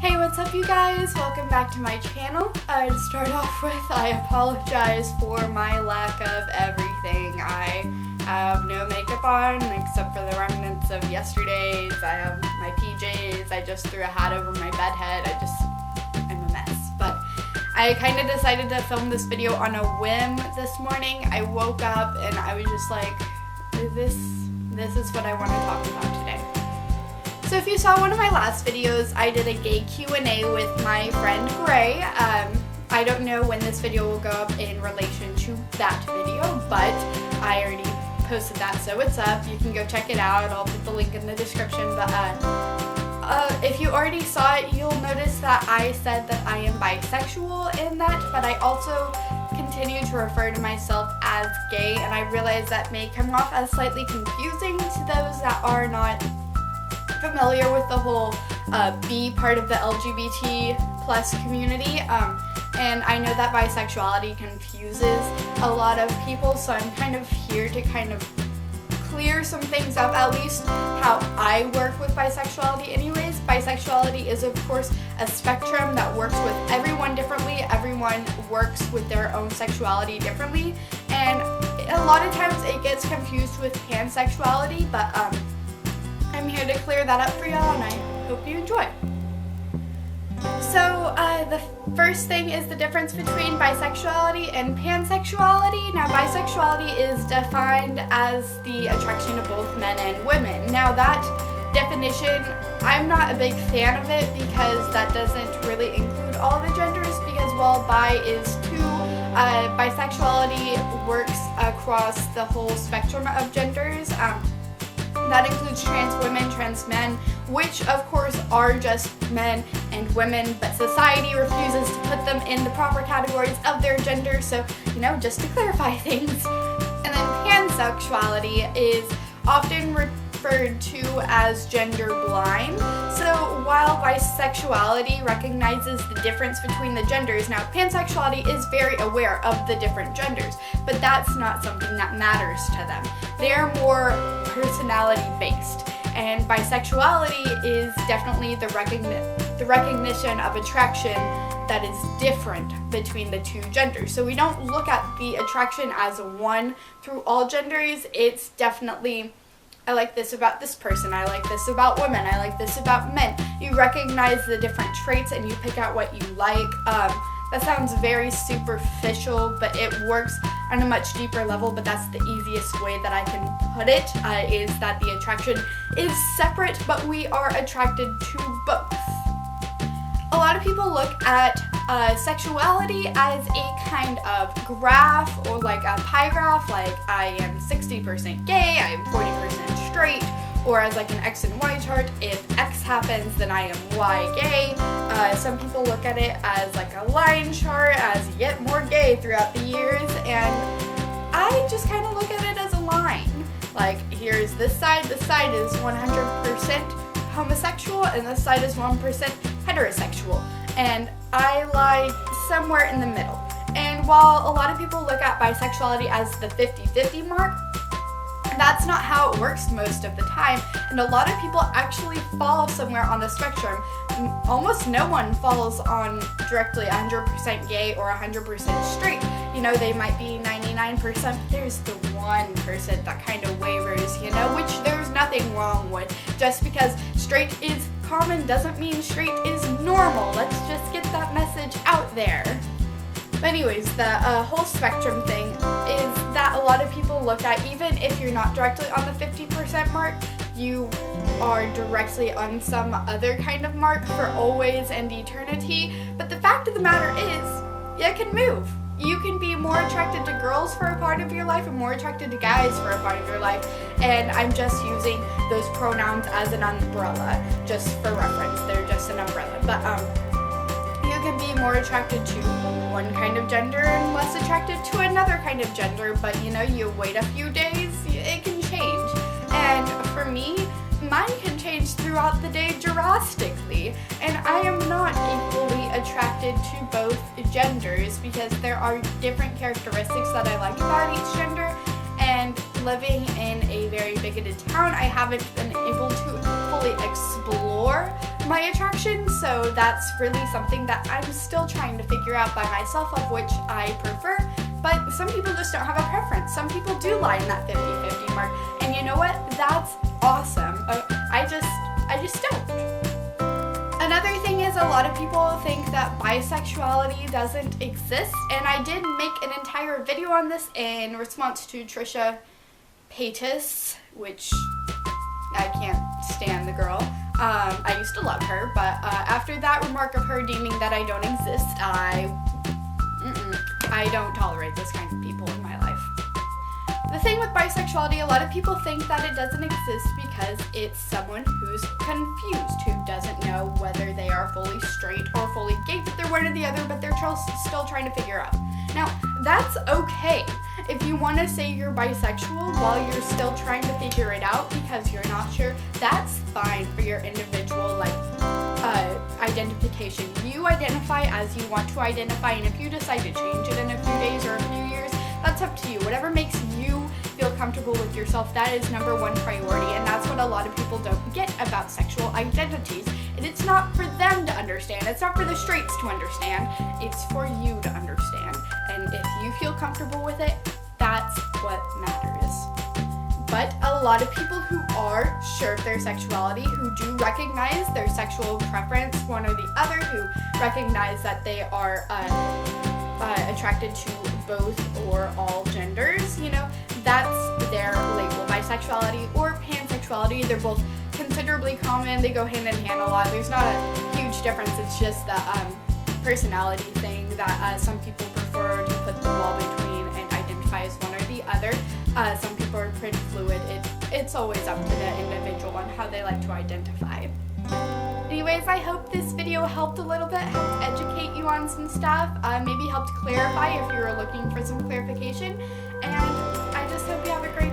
Hey, what's up you guys? Welcome back to my channel. To start off with, I apologize for my lack of everything. I have no makeup on except for the remnants of yesterday's. I have my PJs. I just threw a hat over my bed head. I'm a mess. But I kind of decided to film this video on a whim this morning. I woke up and I was just like, this is what I want to talk about today. So if you saw one of my last videos, I did a gay Q&A with my friend Gray. I don't know when this video will go up in relation to that video, but I already posted that, so it's up. You can go check it out. I'll put the link in the description. But if you already saw it, you'll notice that I said that I am bisexual in that, but I also continue to refer to myself as gay, and I realize that may come off as slightly confusing to those that are not familiar with the whole B part of the LGBT plus community, and I know that bisexuality confuses a lot of people, so I'm kind of here to kind of clear some things up, at least how I work with bisexuality anyways. Bisexuality is of course a spectrum that works with everyone differently. Everyone works with their own sexuality differently, and a lot of times it gets confused with pansexuality, but I'm here to clear that up for y'all, and I hope you enjoy. So the first thing is the difference between bisexuality and pansexuality. Now, bisexuality is defined as the attraction to both men and women. Now, that definition, I'm not a big fan of it because that doesn't really include all the genders, because while bi is two, bisexuality works across the whole spectrum of genders. That includes trans women, trans men, which of course are just men and women, but society refuses to put them in the proper categories of their gender, so, just to clarify things. And then pansexuality is often referred to as gender blind. So while bisexuality recognizes the difference between the genders, now pansexuality is very aware of the different genders, but that's not something that matters to them. They're more personality based, and bisexuality is definitely the recognition of attraction that is different between the two genders. So we don't look at the attraction as one through all genders. It's definitely, I like this about this person, I like this about women, I like this about men. You recognize the different traits and you pick out what you like. That sounds very superficial, but it works on a much deeper level, but that's the easiest way that I can put it, is that the attraction is separate, but we are attracted to both. A lot of people look at sexuality as a kind of graph, or like a pie graph, like I am 60% gay, I am 40% straight, or as like an X and Y chart. If X happens, then I am Y gay. Some people look at it as like a line chart, as you get more gay throughout the years, and I just kind of look at it as a line. Like, here's this side is 100% homosexual, and this side is 1% heterosexual, and I lie somewhere in the middle. And while a lot of people look at bisexuality as the 50-50 mark, that's not how it works most of the time, and a lot of people actually fall somewhere on the spectrum. Almost no one falls on directly 100% gay or 100% straight. They might be 99%, there's the 1% that kind of wavers, which there's nothing wrong with. Just because straight is common doesn't mean straight is normal. Let's just get that message out there. But anyways, the whole spectrum thing is that a lot of people look at, even if you're not directly on the 50% mark, you are directly on some other kind of mark for always and eternity. But the fact of the matter is, it can move. You can be more attracted to girls for a part of your life and more attracted to guys for a part of your life. And I'm just using those pronouns as an umbrella, just for reference. They're just an umbrella. But you can be more attracted to one kind of gender and less attracted to another kind of gender, but you wait a few days, it can change. And for me, mine can change throughout the day drastically, and I am not equally attracted to both genders because there are different characteristics that I like about each gender, and living in a very bigoted town, I haven't been able to fully explore my attraction, so that's really something that I'm still trying to figure out by myself of which I prefer. But some people just don't have a preference. Some people do lie in that 50-50 mark, and you know what? That's awesome. I just don't. Another thing is a lot of people think that bisexuality doesn't exist, and I did make an entire video on this in response to Trisha Paytas, which I can't stand the girl. I used to love her, but after that remark of her deeming that I don't exist, I don't tolerate those kinds of people in my life. The thing with bisexuality, a lot of people think that it doesn't exist because it's someone who's confused, who doesn't know whether they are fully straight or fully gay, but they're one or the other, but they're still trying to figure out. Now, that's okay. If you want to say you're bisexual while you're still trying to figure it out because you're not sure, that's fine for your individual identification. You identify as you want to identify, and if you decide to change it in a few days or a few years, that's up to you. Whatever makes you feel comfortable with yourself, that is number one priority, and that's what a lot of people don't get about sexual identities. And it's not for them to understand. It's not for the straights to understand. It's for you to understand. And if you feel comfortable with it, that's what matters. But a lot of people who are sure of their sexuality, who do recognize their sexual preference, one or the other, who recognize that they are attracted to both or all genders, that's their label. Bisexuality or pansexuality, they're both considerably common. They go hand in hand a lot. There's not a huge difference. It's just the personality thing that some people prefer to put the wall between and identify as one or the other. Some people are pretty fluid. It's always up to the individual on how they like to identify. Anyways, I hope this video helped a little bit, helped educate you on some stuff, maybe helped clarify if you were looking for some clarification, and I just hope you have a great